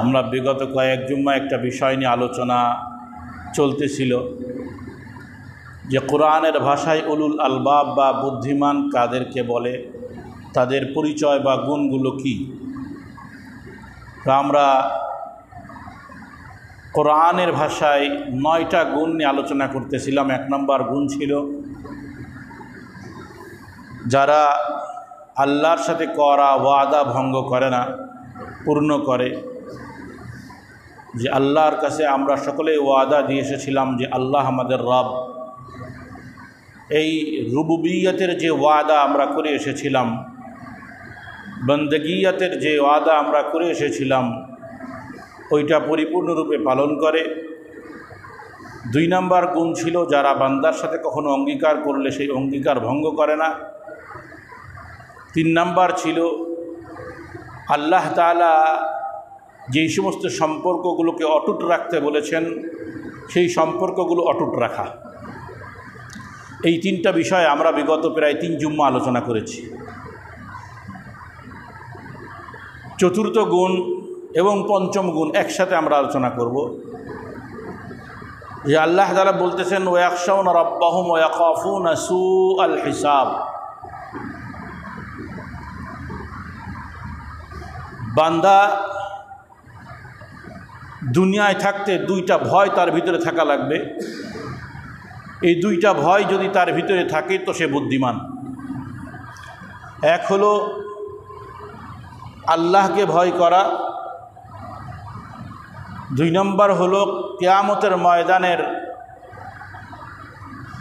আমরা বিগত কয়েক জুম্মা একটা বিষয় নিয়ে আলোচনা চলতেছিল যে কোরআনের ভাষায় উলুল আলবাব বা বুদ্ধিমান কাদেরকে বলে, তাদের পরিচয় বা গুণগুলো কি। আমরা কোরআনের ভাষায় 9টা গুণ নিয়ে আলোচনা করতেছিলাম। 1 নম্বর গুণ ছিল যারা আল্লাহর সাথে করা ওয়াদা ভঙ্গ করে না, পূর্ণ করে। যে আল্লাহর কাছে আমরা সকলে ওয়াদা দিয়ে এসেছিলাম যে আল্লাহ আমাদের রব, এই রুবুবিয়তের যে ওয়াদা আমরা করে এসেছিলাম, বন্দগিয়তের যে ওয়াদা আমরা করে এসেছিলাম, ওইটা পরিপূর্ণরূপে পালন করে। 2 নম্বর গুণ ছিল যারা বান্দার সাথে কখনো অঙ্গীকার করলে সেই অঙ্গীকার ভঙ্গ করে না। 3 নম্বর ছিল আল্লাহ তাআলা যেই সমস্ত সম্পর্কগুলোকে অটুট রাখতে বলেছেন সেই সম্পর্কগুলো অটুট রাখা। এই 3টা বিষয়ে আমরা বিগত প্রায় 3 জুম্মা আলোচনা করেছি। 4র্থ গুণ এবং 5ম গুণ একসাথে আমরা আলোচনা করব। যে আল্লাহ তাআলা বলতেছেন ওয়ায়াখশাউনা রাব্বাহুম ওয়ায়াখাফুনা সুআল হিসাব। বান্দা দুনিয়ায় থাকতে 2টা ভয় তার ভিতরে থাকা লাগবে। এই 2টা ভয় যদি তার ভিতরে থাকে তো সে বুদ্ধিমান। এক হলো আল্লাহকে ভয় করা, 2 নম্বর হলো কিয়ামতের ময়দানের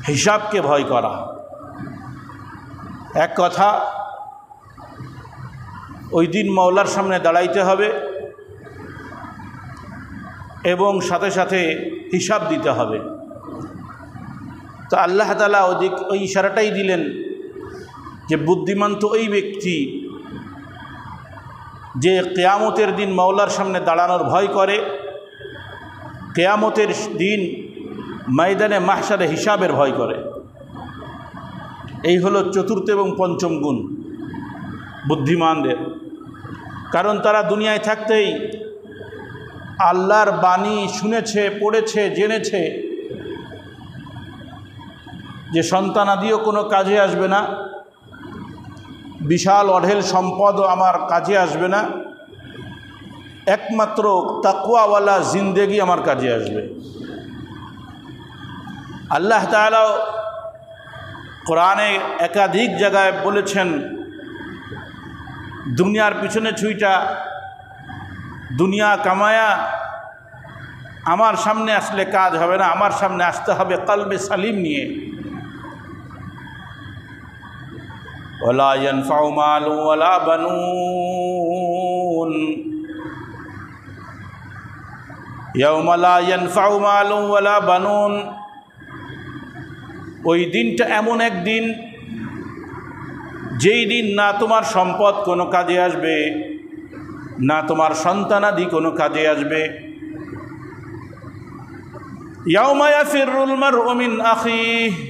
হিসাবকে ভয় করা। এক কথা, ওই দিন মাওলার সামনে দাঁড়াইতে হবে এবং সাথে সাথে হিসাব দিতে হবে। তো আল্লাহ তাআলা ওই ইশারাটাই দিলেন যে বুদ্ধিমান তো ওই ব্যক্তি যে কিয়ামতের দিন মাওলার সামনে দাঁড়ানোর ভয় করে, কিয়ামতের দিন ময়দানে মাহশারে হিসাবের ভয় করে। এই হলো 4র্থ এবং 5ম গুণ বুদ্ধিমানদের। কারণ তারা দুনিয়ায় থাকতেই আল্লাহর বাণী শুনেছে, পড়েছে, জেনেছে যে সন্তানাদিও কোনো কাজে আসবে না, বিশাল অঢেল সম্পদও আমার কাজে আসবে না, একমাত্র তাকওয়াওয়ালা জিন্দেগি আমার কাজে আসবে। আল্লাহ তাআলা কোরআনে একাধিক জায়গায় বলেছেন দুনিয়ার পিছনে ছুঁইটা, দুনিয়া কামায়া আমার সামনে আসলে কাজ হবে না, আমার সামনে আসতে হবে কলবে সালিম নিয়ে। ওয়ালা ইয়ানফাউ মালু ওয়ালা বানুন ইয়াওমা লা ইয়ানফাউ মালু ওয়ালা বানুন। ওই দিনটা এমন এক দিন যেই দিন না তোমার সম্পদ কোনো কাজে আসবে, না তোমার সন্তানাদি কোনো কাজে আসবে। ইয়াওমা ইয়াফিরুল মারউ মিন আখিহি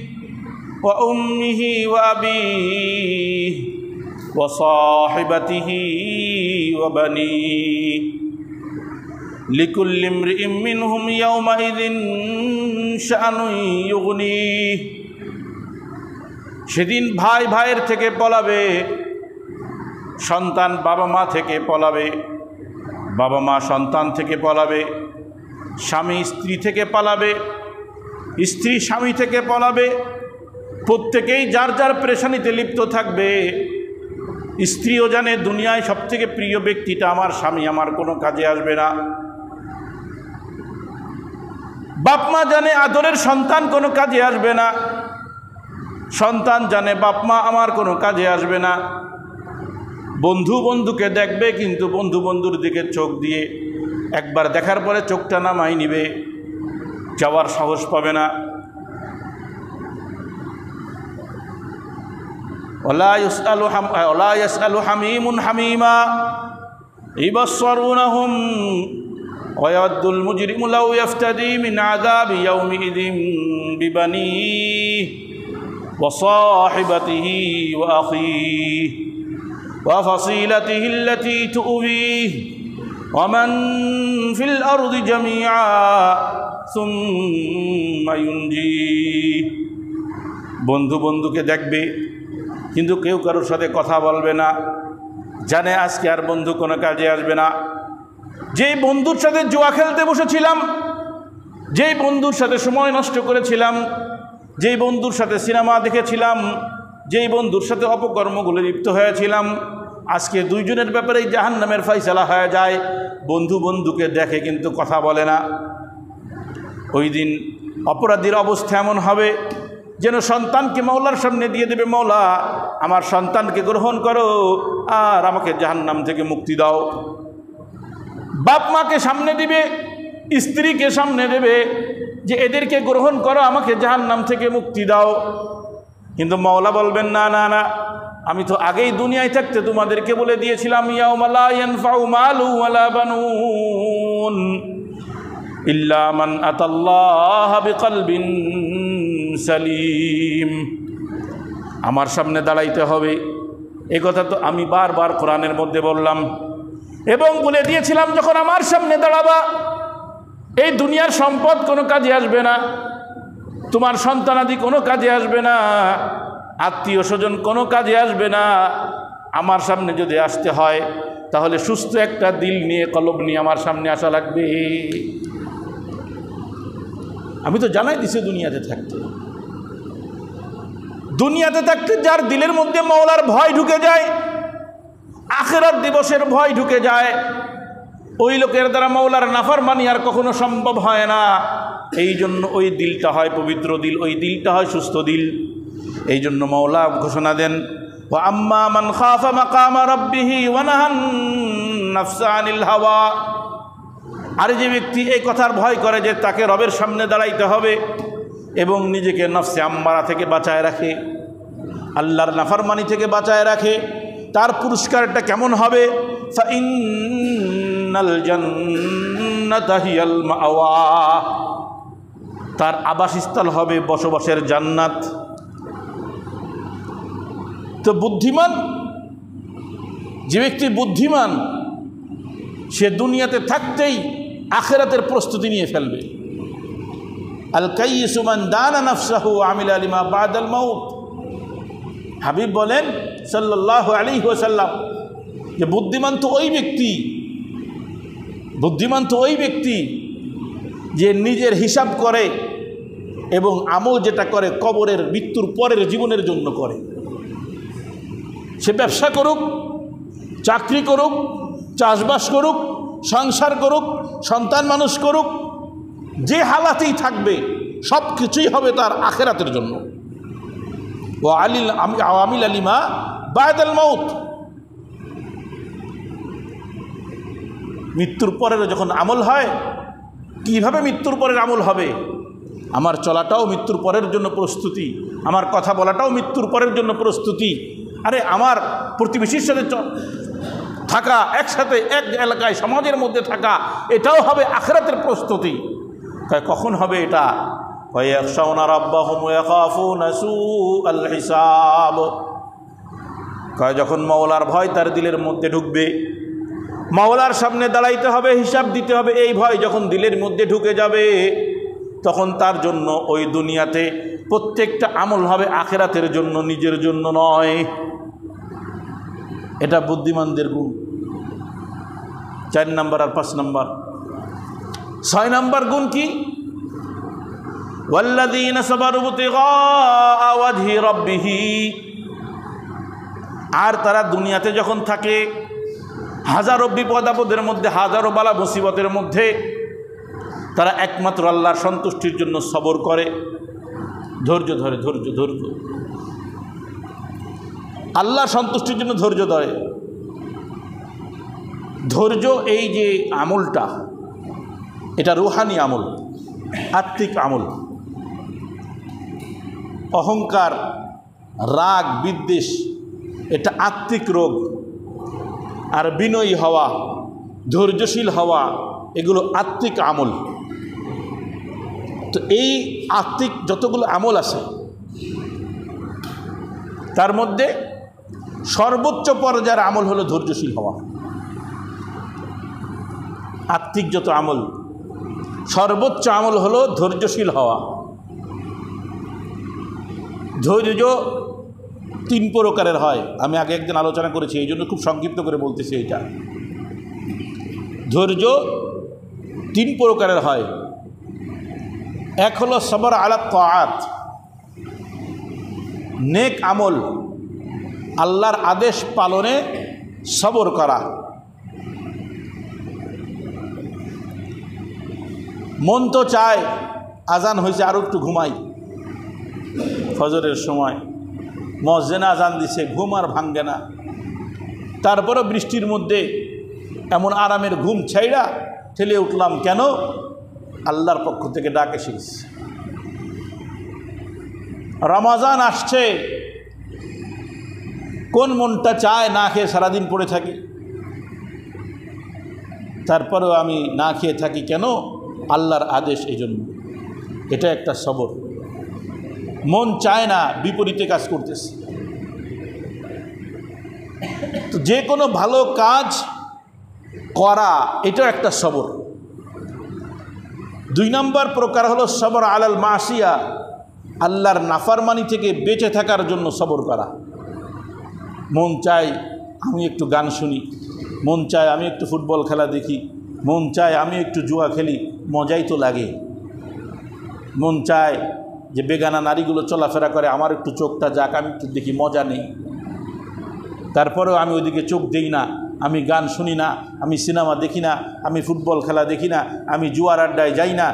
ওয়া উম্মিহি ওয়া আবিহি ওয়া সাহিবাতিহি ওয়া বানিহি লিকুল্লি ইমরিইম মিনহুম ইয়াওমাইযিন শাআনুন ইউগনিহি। সেদিন ভাই ভাইয়ের থেকে পলাবে, সন্তান বাবা মা থেকে পলাবে, বাবা মা সন্তান থেকে পলাবে, স্বামী স্ত্রী থেকে পালাবে, স্ত্রী স্বামী থেকে পলাবে। প্রত্যেকেই যার যার পেরেশানিতে লিপ্ত থাকবে। স্ত্রীও জানে দুনিয়ায় সবথেকে প্রিয় ব্যক্তিটা আমার স্বামী, আমার কোনো কাজে আসবে না। বাপ মা জানে আদরের সন্তান কোনো কাজে আসবে না, সন্তান জানে বাপ মা আমার কোনো কাজে আসবে না। বন্ধু বন্ধুকে দেখবে কিন্তু বন্ধু বন্ধুর দিকে চোখ দিয়ে একবার দেখার পরে চোখটা নামাই নিবে, যাওয়ার সাহস পাবে না। ওয়ালা ইয়াসআলু হামীমুন হামীমা ইবাসসারুনহুম ওয়া ইয়াদ্দুল মুজরিমু লাউ ইফতাদি মিন আযাবি ইয়াউমিইযিন বিবানিহি ওয়া সাহিবাতিহি ওয়া আখিহি ওয়া ফাসিলাতিহি আল্লাতী তু'বিহি ওয়ামান ফিল আরদি জামিআ সুম্মা ইউনজি। বন্ধু বন্ধুকে দেখবে কিন্তু কেউ কারোর সাথে কথা বলবে না, জানে আজকে আর বন্ধু কোনো কাজে আসবে না। যেই বন্ধুর সাথে জুয়া খেলতে বসেছিলাম, যেই বন্ধুর সাথে সময় নষ্ট করেছিলাম, যেই বন্ধুর সাথে সিনেমা দেখেছিলাম, যেই বন্ধুর সাথে অপকর্মগুলো লিপ্ত হয়েছিলাম, আজকে দুইজনের ব্যাপারেই জাহান্নামের ফয়সালা হয়ে যায়। বন্ধু বন্ধুকে দেখে কিন্তু কথা বলে না। ওই দিন অপরাধীর অবস্থা এমন হবে যেন সন্তানকে মাওলার সামনে দিয়ে দেবে, মাওলা আমার সন্তানকে গ্রহণ করো আর আমাকে জাহান্নাম থেকে মুক্তি দাও। বাপ মাকে সামনে দিবে, স্ত্রীকে সামনে দেবে যে এদেরকে গ্রহণ করো, আমাকে জাহান্নাম থেকে মুক্তি দাও। কিন্তু মাওলা বলবেন না না না, আমি তো আগেই দুনিয়ায় থাকতে তোমাদেরকে বলে দিয়েছিলাম, ইয়াউমা লা ইয়ানফাউ মালু ওয়ালা বানুন ইল্লা মান আতাল্লাহ বিকলবিন সালিম। আমার সামনে দাঁড়াইতে হবে, এই কথা তো আমি বারবার কোরআনের মধ্যে বললাম এবং বলে দিয়েছিলাম, যখন আমার সামনে দাঁড়াবা এই দুনিয়ার সম্পদ কোনো কাজে আসবে না, তোমার সন্তানাদি কোনো কাজে আসবে না, আত্মীয় স্বজন কোনো কাজে আসবে না। আমার সামনে যদি আসতে হয় তাহলে সুস্থ একটা দিল নিয়ে, কলব নিয়ে আমার সামনে আসা লাগবে। আমি তো জানাই দিছি দুনিয়াতে থাকতে যার দিলের মধ্যে মাওলার ভয় ঢুকে যায়, আখিরাত দিবসের ভয় ঢুকে যায়, ওই লোকের দ্বারা মাওলার নাফরমানি আর কখনো সম্ভব হয় না। এই জন্য ওই দিলটা হয় পবিত্র দিল, ওই দিলটা হয় সুস্থ দিল। এই জন্য মাওলা ঘোষণা দেন, ওয়া আম্মা মান খাফা মাকামা রাব্বিহি ওয়া নাহান নাফসা আনিল হাওয়া। আর যে ব্যক্তি এই কথার ভয় করে যে তাকে রবের সামনে দাঁড়াইতে হবে এবং নিজেকে নফসে আম্মারা থেকে বাঁচায় রাখে, আল্লাহর নাফরমানি থেকে বাঁচায় রাখে, তার পুরস্কারটা কেমন হবে? ফাইন্নাল জান্নাতা হিয়াল মাওয়া, তার আবাসস্থল হবে বসবাসের জান্নাত। তো বুদ্ধিমান যে ব্যক্তি বুদ্ধিমান, সে দুনিয়াতে থাকতেই আখিরাতের প্রস্তুতি নিয়ে ফেলবে। আল কাইয়িসু মান দানা নাফসাহু ওয়া আমিলা লিমা বাদাল মাউত। হাবিব বলেন সাল্লাল্লাহু আলাইহি ওয়াসাল্লাম যে বুদ্ধিমান তো ওই ব্যক্তি যে নিজের হিসাব করে এবং আমল যেটা করে কবরের মৃত্যুর পরের জীবনের জন্য করে। সে ব্যবসা করুক, চাকরি করুক, চাষবাস করুক, সংসার করুক, সন্তান মানুষ করুক, যে হালাতেই থাকবে সব কিছুই হবে তার আখিরাতের জন্য। ওয়া আমিল লিমা বাদাল মাউত। মৃত্যুর পরের যখন আমল হয়, কিভাবে মৃত্যুর পরের আমল হবে? আমার চলাটাও মৃত্যুর পরের জন্য প্রস্তুতি, আমার কথা বলাটাও মৃত্যুর পরের জন্য প্রস্তুতি। আরে আমার প্রতিবেশীর সাথে থাকা, একসাথে এক এলাকায় সমাজের মধ্যে থাকা, এটাও হবে আখিরাতের প্রস্তুতি। তাই কখন হবে এটা? ওয়ায়াখশাউনা রাব্বাহুম ওয়া ইয়াখাফুনা সুআল হিসাব। কয় যখন মাওলার ভয় তার দিলের মধ্যে ঢুকবে, মাওলার সামনে দাঁড়াইতে হবে, হিসাব দিতে হবে, এই ভয় যখন দিলের মধ্যে ঢুকে যাবে তখন তার জন্য ওই দুনিয়াতে প্রত্যেকটা আমল হবে আখিরাতের জন্য, নিজের জন্য নয়। এটা বুদ্ধিমানদের গুণ। 4 নম্বর আর 5 নম্বর। 6 নম্বর গুণ কি? ওয়াল্লাযীনা সাবারু ইবতিগাআ ওয়াজহি রাব্বিহি। আর তারা দুনিয়াতে যখন থাকে হাজারো বিপদ আপদের মধ্যে, হাজারো বালা মুসিবতের মধ্যে, তারা একমাত্র আল্লাহর সন্তুষ্টির জন্য সবর করে, ধৈর্য ধরে, ধৈর্য আল্লাহর সন্তুষ্টির জন্য ধৈর্য ধরে। ধৈর্য এই যে আমলটা, এটা রুহানি আমল, আত্মিক আমল। অহংকার, রাগ, বিদ্বেষ এটা আত্মিক রোগ। আর বিনয়ী হওয়া, ধৈর্যশীল হওয়া এগুলো আত্মিক আমল। তো এই আত্মিক যতগুলো আমল আছে তার মধ্যে সর্বোচ্চ পর্যায়ের আমল হলো ধৈর্যশীল হওয়া। আত্মিক যত আমল, সর্বোচ্চ আমল হলো ধৈর্যশীল হওয়া। ধৈর্য 3 প্রকারের হয়, আমি আগে একদিন আলোচনা করেছি, এই জন্য খুব সংক্ষিপ্ত করে বলতেছি। এইটা ধৈর্য 3 প্রকারের হয়। এক হলো সবর আলা তাআত, নেক আমল, আল্লাহর আদেশ পালনে সবর করা। মন তো চায় আজান হয়েছে আরও একটু ঘুমাই, ফজরের সময় মুয়াজ্জিন আজান দিছে, ঘুম আর ভাঙ্গে না। তারপরে বৃষ্টির মধ্যে এমন আরামের ঘুম ছাইড়া ঠেলে উঠলাম, কেন? আল্লাহর পক্ষ থেকে ডাক এসেছে। রমাজান আসছে, কোন মনটা চায় না খেয়ে সারাদিন পড়ে থাকি? তারপরেও আমি না খেয়ে থাকি কেন? আল্লাহর আদেশ, এই জন্য। এটা একটা সবর। মন চায় না, বিপরীতে কাজ করতেছে। তো যে কোনো ভালো কাজ করা, এটা একটা সবর। 2 নম্বর প্রকার হলো সবর আলাল মাসিয়া, আল্লাহর নাফরমানি থেকে বেঁচে থাকার জন্য সবর করা। মন চায় আমি একটু গান শুনি, মন চায় আমি একটু ফুটবল খেলা দেখি, মন চায় আমি একটু জুয়া খেলি, মজাই তো লাগে। মন চায় যে বেগানা নারীগুলো চলাফেরা করে, আমার একটু চোখটা যাক, আমি একটু দেখি, মজা নেই। তারপরেও আমি ওইদিকে চোখ দেই না, আমি গান শুনি না, আমি সিনেমা দেখি না, আমি ফুটবল খেলা দেখি না, আমি জুয়ার আড্ডায় যাই না।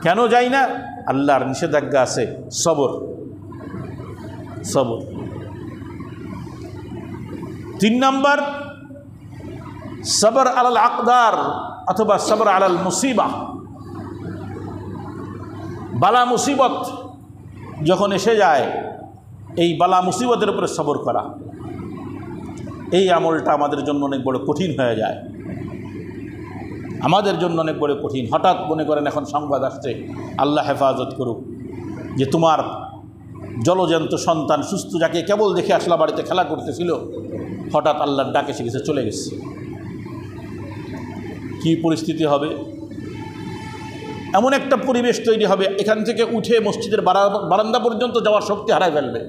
কেন যাই না? আল্লাহর নিষেধাজ্ঞা আছে। সবর, সবর। 3 নম্বর সবর আলাল আকদার অথবা সবর আলাল মুসিবা। বালা মুসিবত যখন এসে যায়, এই বালা মুসিবতের উপরে সবর করা, এই আমলটা আমাদের জন্য অনেক বড় কঠিন হয়ে যায়, আমাদের জন্য অনেক বড় কঠিন। হঠাৎ মনে করেন এখন সংবাদ আসছে, আল্লাহ হেফাজত করুক, যে তোমার জলজন্ত সন্তান সুস্থ, যাকে কেবল দেখে আসলা বাড়িতে খেলা করতেছিল, হঠাৎ আল্লাহর ডাকে এসে গেছে, চলে গেছে। কি পরিস্থিতি হবে? এমন একটা পরিবেশ তৈরি হবে, এখান থেকে উঠে মসজিদের বারান্দা পর্যন্ত যাওয়ার শক্তি হারায় ফেলবে।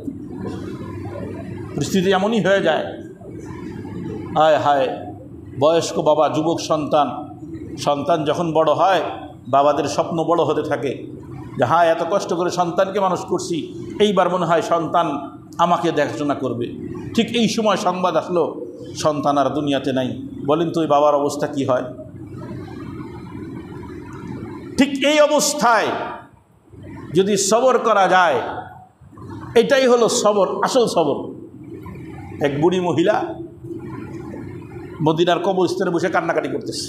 পরিস্থিতি এমনই হয়ে যায়। হায় হায়, বয়স্ক বাবা, যুবক সন্তান যখন বড় হয়, বাবাদের স্বপ্ন বড় হতে থাকে যে হ্যাঁ, এত কষ্ট করে সন্তানকে মানুষ করছি, এইবার মনে হয় সন্তান আমাকে দেখাশোনা করবে। ঠিক এই সময় সংবাদ আসলো সন্তান আর দুনিয়াতে নাই। বলেন তো ওই বাবার অবস্থা কি হয়? ঠিক এই অবস্থায় যদি সবর করা যায়, এটাই হলো সবর, আসল সবর। এক বুড়ি মহিলা মদিনার কবরস্থানে বসে কান্নাকাটি করতেছে।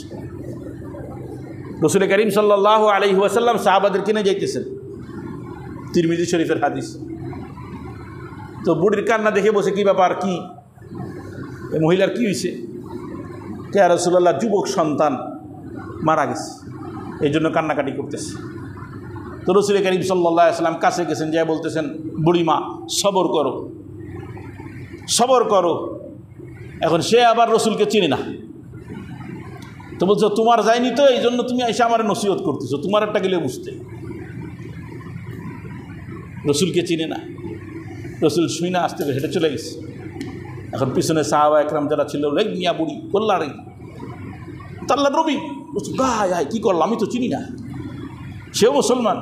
রাসূল করিম সাল্লাল্লাহু আলাইহি ওয়াসাল্লাম সাহাবাদের কিনে যাইতেছেন, তিরমিজি শরীফের হাদিস। তো বুড়ির কান্না দেখে বসে, কি ব্যাপার, কি এই মহিলার কি হয়েছে? ইয়া রাসূলুল্লাহ, যুবক সন্তান মারা গেছে, এই জন্য কান্নাকাটি করতেছে। তো রাসূল করিম সাল্লাল্লাহু আলাইহি ওয়াসাল্লাম কাছে গেছেন, যা বলতেছেন, বুড়িমা সবর করো, সবর করো। এখন সে আবার রসুলকে চিনে না, তো বলছো তোমার যায়নি তো, এই জন্য তুমি এসে আমার নসিহত করতেছো, তোমার একটা গেলে বুঝতে। রসুলকে চিনে না। রসুল শুই না, আসতে হেঁটে চলে গেছে। এখন পিছনে সাহাবা একরাম যারা ছিল, রে মিয়া বুড়ি করলা রে, তাল্লা রবি গায় কী করলাম, আমি তো চিনি না। সেও মুসলমান,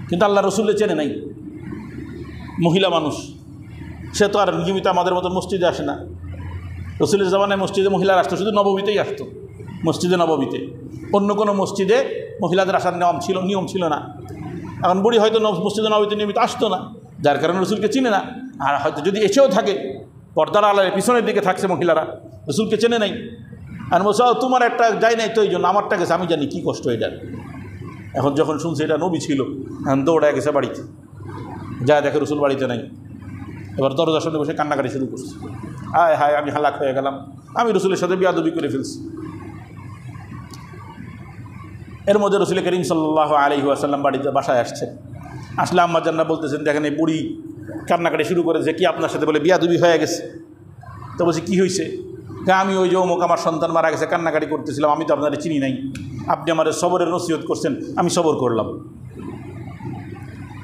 কিন্তু আল্লাহ রসুলে চেনে নাই। মহিলা মানুষ, সে তো আর নিয়মিত আমাদের মতো মসজিদে আসে না। রসুলের জামানায় মসজিদে মহিলারা আসতো, শুধু নববীতেই আসতো, মসজিদে নববীতে। অন্য কোনো মসজিদে মহিলাদের আসার নিয়ম ছিল না। এখন বুড়ি হয়তো মসজিদে নববীতে নিয়মিত আসতো না, যার কারণে রসুলকে চিনে না। আর হয়তো যদি এসেও থাকে, পর্দার আলায় পিছনের দিকে থাকছে মহিলারা, রসুলকে চেনে নাই। আর বলছে তোমার একটা যাই নাই তো, এই জন্য আমারটা গেছে, আমি জানি কী কষ্ট এটা। এখন যখন শুনছে এটা নবী ছিল, এখন দৌড়ায় গেছে বাড়িতে, যা দেখে রসুল বাড়িতে নাই। এবার দরজার সামনে বসে কান্নাকাটি শুরু করছে, হায় হায় আমি হালাক হয়ে গেলাম, আমি রসুলের সাথে বিয়াদবি করে ফেলছি। এর মধ্যে রাসূল করিম সাল্লাল্লাহু আলাইহি ওয়াসাল্লাম বাসায় আসছেন। আসলে আম্মা জান্নাহ বলতেছেন, দেখেন এই বুড়ি কান্নাকাটি শুরু করেছে, কি আপনার সাথে বলে বিয়াদবি হয়ে গেছে। তো বলছি কী হয়েছে? আমি ওই যে অমুক আমার সন্তান মারা গেছে কান্নাকাটি করতেছিলাম, আমি তো আপনাদের চিনি নাই, আপনি আমাদের সবরের নসিহত করছেন, আমি সবর করলাম।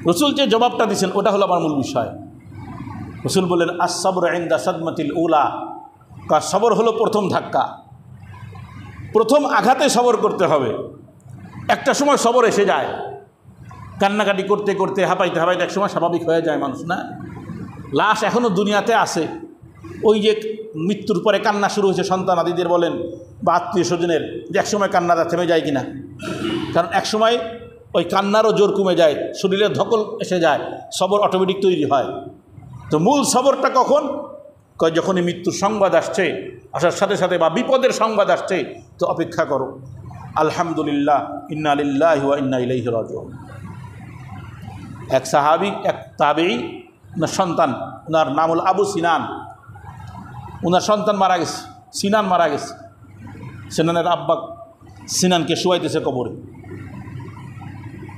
রসুল যে জবাবটা দিচ্ছেন ওটা হলো আমার মূল বিষয়। রসুল বললেন আস-সাবর ইনদা সাদমাতিল উলা, সবর হলো প্রথম ধাক্কা, প্রথম আঘাতে সবর করতে হবে। একটা সময় সবর এসে যায়, কান্নাকাটি করতে করতে হাঁপাইতে হাঁপাইতে এক সময় স্বাভাবিক হয়ে যায় মানুষ, না? লাশ এখনও দুনিয়াতে আছে, ওই যে মৃত্যুর পরে কান্না শুরু হয়েছে সন্তান আদিদের বলেন বা আত্মীয় স্বজনের, যে একসময় কান্নাটা থেমে যায় কিনা, কারণ একসময় ওই কান্নারও জোর কমে যায়, শরীরে ধকল এসে যায়, সবর অটোমেটিক তৈরি হয়। তো মূল সবরটা কখন? যখনই মৃত্যুর সংবাদ আসছে, আসার সাথে সাথে বা বিপদের সংবাদ আসছে, তো অপেক্ষা করো। আলহামদুলিল্লাহ, ইন্না লিল্লাহি ওয়া ইন্না ইলাইহি রাজিউন। এক সাহাবী, এক তাবেঈ, ওনার সন্তান, ওনার নাম হল আবু সিনান, ওনার সন্তান মারা গেছে, সিনান মারা গেছে। সিনানের আব্বা সিনানকে শোয়াইতেছে কবরে,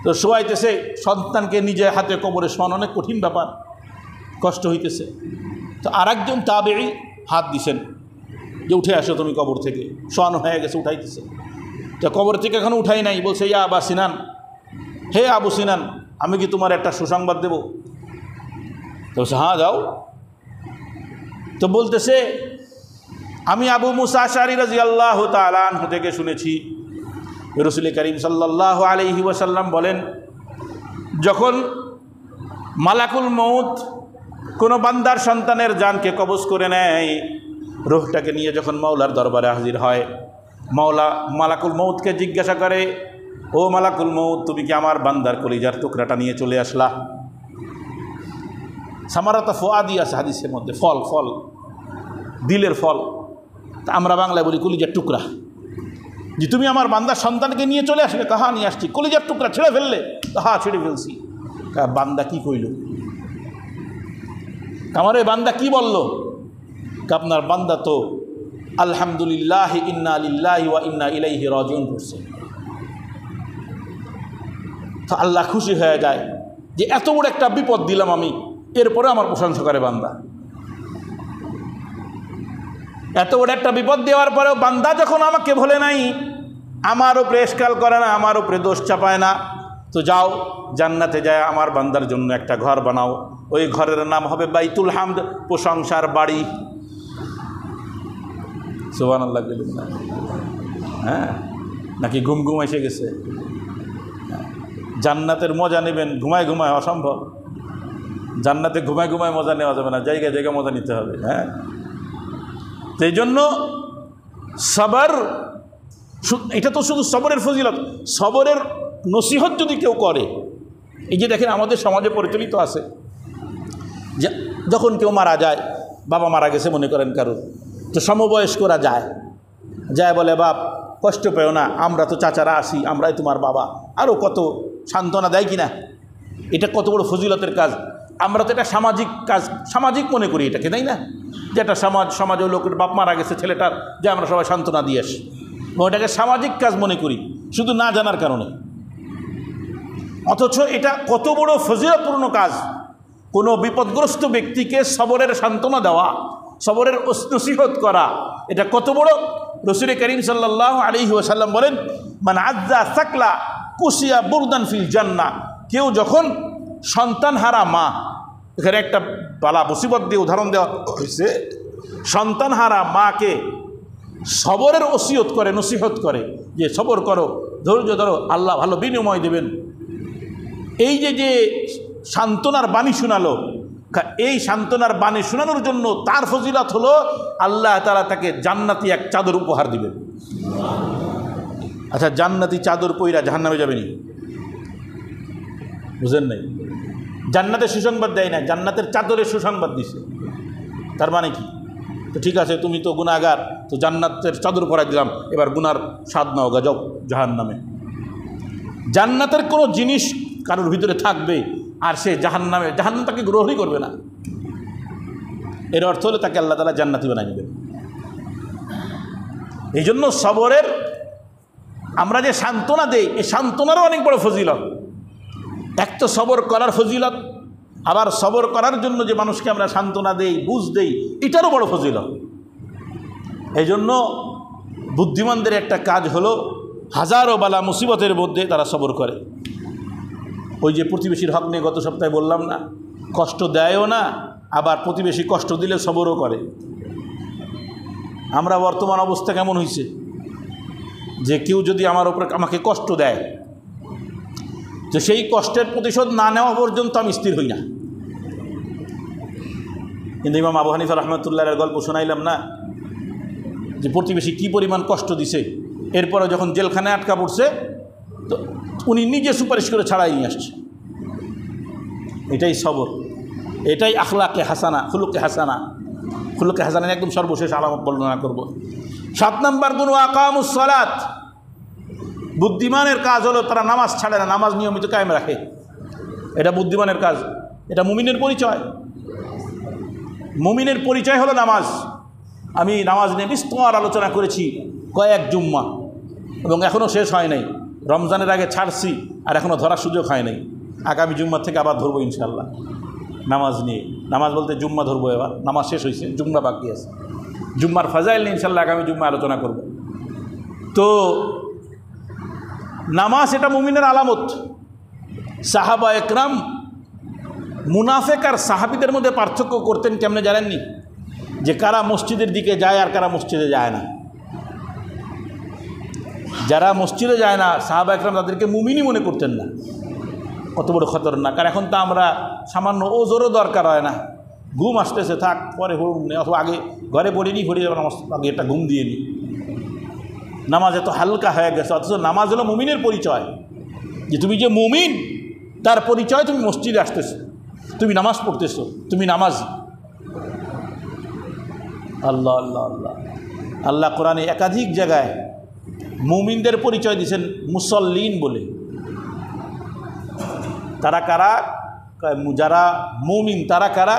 তো শোয়াইতেছে সন্তানকে নিজে হাতে কবরে শোয়ানো অনেক কঠিন ব্যাপার, কষ্ট হইতেছে। তো আরেকজন তাবেঈ হাত দিছেন যে উঠে আসো তুমি কবর থেকে, শোয়ানো হয়ে গেছে, উঠাইতেছে। তো কবর থেকে এখনো উঠাই নাই, বলছে ইয়া আবা সিনান, হে আবু সিনান, আমি কি তোমার একটা সুসংবাদ দেব? তো বলছে হ্যাঁ যাও। তো বলতেছে আমি আবু মুসা আশআরী রাদিয়াল্লাহু তাআলা আনহু থেকে শুনেছি রাসূল করিম সাল্লাল্লাহু আলাইহি ওয়াসাল্লাম বলেন, যখন মালাকুল মউত কোনো বান্দার সন্তানের জানকে কবজ করে নেয়, রূহটাকে নিয়ে যখন মাওলার দরবারে হাজির হয়, মাওলা মালাকুল মউতকে জিজ্ঞাসা করে, ও মালাকুল মউত, তুমি কি আমার বান্দার কলিজার টুকরাটা নিয়ে চলে আসলা? সামারাতা ফুআদি আছে হাদিসের মধ্যে, ফল, ফল, দিলের ফল। তা আমরা বাংলায় বলি কলিজার টুকরা। যে তুমি আমার বান্দার সন্তানকে নিয়ে চলে আসলে? কাহা নিয়ে আসছি? কলিজার টুকরা ছেড়ে ফেললে? হ্যাঁ ছেড়ে ফেলছি। বান্দা কি কইল? আমার ওই বান্দা কি বলল? আপনার বান্দা তো আলহামদুলিল্লাহ ইন্না লিল্লাহি ওয়া ইন্না ইলাইহি রাজিউন করছে। তো আল্লাহ খুশি হয়ে যায় যে এত বড় একটা বিপদ দিলাম আমি, এরপরে আমার প্রশংসা করে বান্দা। এত বড় একটা বিপদ দেওয়ার পরেও বান্দা যখন আমাকে ভোলে নাই, আমার উপরে এশকাল করে না, আমার উপরে দোষ চাপায় না, তো যাও জান্নাতে যায় আমার বান্দার জন্য একটা ঘর বানাও, ওই ঘরের নাম হবে বাইতুল হামদ, প্রশংসার বাড়ি। সুবহানাল্লাহ। হ্যাঁ, নাকি ঘুম ঘুম এসে গেছে? জান্নাতের মজা নেবেন ঘুমায় ঘুমায়? অসম্ভব। জান্নাতে ঘুমায় ঘুমায় মজা নেওয়া যাবে না, জায়গায় জায়গায় মজা নিতে হবে। হ্যাঁ, এই জন্য সবর, এটা তো শুধু সবরের ফজিলত, সবরের নসিহত যদি কেউ করে, এই যে দেখেন আমাদের সমাজে পরিচালিত আছে, যখন কেউ মারা যায়, বাবা মারা গেছে মনে করেন কারো, তো সমবয়স্করা যায়, বলে বাপ কষ্ট পেও না, আমরা তো চাচারা আসি, আমরাই তোমার বাবা, আরও কত সান্ত্বনা দেয় কিনা। এটা কত বড় ফজিলতের কাজ। আমরা তো এটা সামাজিক কাজ, সামাজিক মনে করি এটাকে, তাই না? যে একটা সমাজে লোকের বাপ মারা গেছে ছেলেটার, যে আমরা সবাই সান্ত্বনা দিয়ে আসি, ওটাকে সামাজিক কাজ মনে করি শুধু না জানার কারণে। অথচ এটা কত বড় ফজিলতপূর্ণ কাজ। কোনো বিপদগ্রস্ত ব্যক্তিকে সবরের সান্ত্বনা দেওয়া, সবরের নসিহত করা, এটা কত বড়। রাসূল করিম সাল্লাল্লাহু আলাইহি ওয়াসাল্লাম বলেন, মান আজ্জা সাকলা কুসিয়া বুরদান ফিল জান্নাহ। কেউ যখন সন্তান হারা মা, এখানে একটা বালা মুসিবত দিয়ে উদাহরণ দেওয়া হয়েছে, সন্তান হারা মাকে সবরের ওসিয়ত করে, নসিহত করে যে সবর করো, ধৈর্য ধরো, আল্লাহ ভালো বিনিময় দেবেন। এই যে সান্ত্বনার বাণী শোনালো, এই সান্ত্বনার বাণী শোনানোর জন্য তার ফজিলত হলো আল্লাহ তাআলা তাকে জান্নাতি এক চাদর উপহার দিবেন। আচ্ছা, জান্নাতি চাদর পইরা জাহান্নামে যাবেনি? বুঝেন নাই? জান্নাতের সুসংবাদ দেয় না, জান্নাতের চাদরের সুসংবাদ দিছে। তার মানে কি? তো ঠিক আছে, তুমি তো গুনাহগার, তো জান্নাতের চাদর পরাই দিলাম, এবার গুনার স্বাদ নাও গা, যাও জাহান্নামে। জান্নাতের কোনো জিনিস কারোর ভিতরে থাকবে আর সে জাহান্নাম তাকে গ্রহণই করবে না, এর অর্থ হলে তাকে আল্লাহ তাআলা জান্নাতি বানাই নেবেন। এই জন্য সবরের আমরা যে সান্ত্বনা দেই, এই সান্ত্বনারও অনেক বড় ফজিলত। এক তো সবর করার ফজিলত, আবার সবর করার জন্য যে মানুষকে আমরা সান্ত্বনা দেই, বুঝ দেই, এটারও বড় ফজিলত। এই জন্য বুদ্ধিমানদের একটা কাজ হলো হাজারো বালা মুসিবতের মধ্যে তারা সবর করে। ওই যে প্রতিবেশীর হক নিয়ে গত সপ্তাহে বললাম না, কষ্ট দেয়ও না, আবার প্রতিবেশী কষ্ট দিলে সবরও করে। আমরা বর্তমান অবস্থা কেমন হয়েছে যে কেউ যদি আমাকে কষ্ট দেয়, যে সেই কষ্টের প্রতিশোধ না নেওয়া পর্যন্ত আমি স্থির হই না। কিন্তু ইমাম আবু হানিফা রাহমাতুল্লাহর গল্প শোনাইলাম না, যে প্রতিবেশী কি পরিমাণ কষ্ট দিছে, এরপরে যখন জেলখানায় আটকা পড়ছে তো উনি নিজে সুপারিশ করে ছাড়াই নিয়ে আসছে। এটাই সবর, এটাই আখলাকে হাসানা, খুলুকে হাসানা। খুলুকে হাসানার একদম সর্বশেষ আলামত বর্ণনা করব। 7 নম্বর গুণ আকামুস সালাত। বুদ্ধিমানের কাজ হলো তারা নামাজ ছাড়ে না, নামাজ নিয়মিত কায়েম রাখে। এটা বুদ্ধিমানের কাজ, এটা মুমিনের পরিচয়। মুমিনের পরিচয় হলো নামাজ। আমি নামাজ নিয়ে বিস্তর আলোচনা করেছি কয়েক জুম্মা, এবং এখনও শেষ হয় নাই। রমজানের আগে ছাড়ছি আর এখনও ধরার সুযোগ হয় নাই। আগামী জুম্মা থেকে আবার ধরবো ইনশাআল্লাহ নামাজ নিয়ে। নামাজ বলতে জুম্মা ধরবো, এবার নামাজ শেষ হয়েছে, জুম্মা বাকি আছে। জুম্মার ফাজাইল নিয়ে ইনশাআল্লাহ আগামী জুম্মা আলোচনা করব। তো নামাজ এটা মুমিনের আলামত। সাহাবা একরাম মুনাফেক আর সাহাবিদের মধ্যে পার্থক্য করতেন কেমনে জানেননি? যে কারা মসজিদের দিকে যায় আর কারা মসজিদে যায় না। যারা মসজিদে যায় না সাহাবা একরাম তাদেরকে মুমিনই মনে করতেন না। কত বড় খতরনাক! আর এখন তো আমরা সামান্য ওজোরও দরকার হয় না, ঘুম আসতেছে থাক পরে ঘুম নেই, অথবা আগে ঘরে পড়িনি পড়ি যাবেন, আগে একটা ঘুম দিয়ে নিই। নামাজ এত হালকা হয়ে গেছে, অথচ নামাজ হলো মুমিনের পরিচয়। যে তুমি যে মুমিন তার পরিচয়, তুমি মসজিদে আসতেছো, তুমি নামাজ পড়তেছো, তুমি নামাজি। আল্লাহ আল্লাহ আল্লাহ আল্লাহ কোরআনে একাধিক জায়গায় মুমিনদের পরিচয় দিয়েছেন মুসল্লিন বলে। তারা কারা? যারা মুমিন তারা কারা?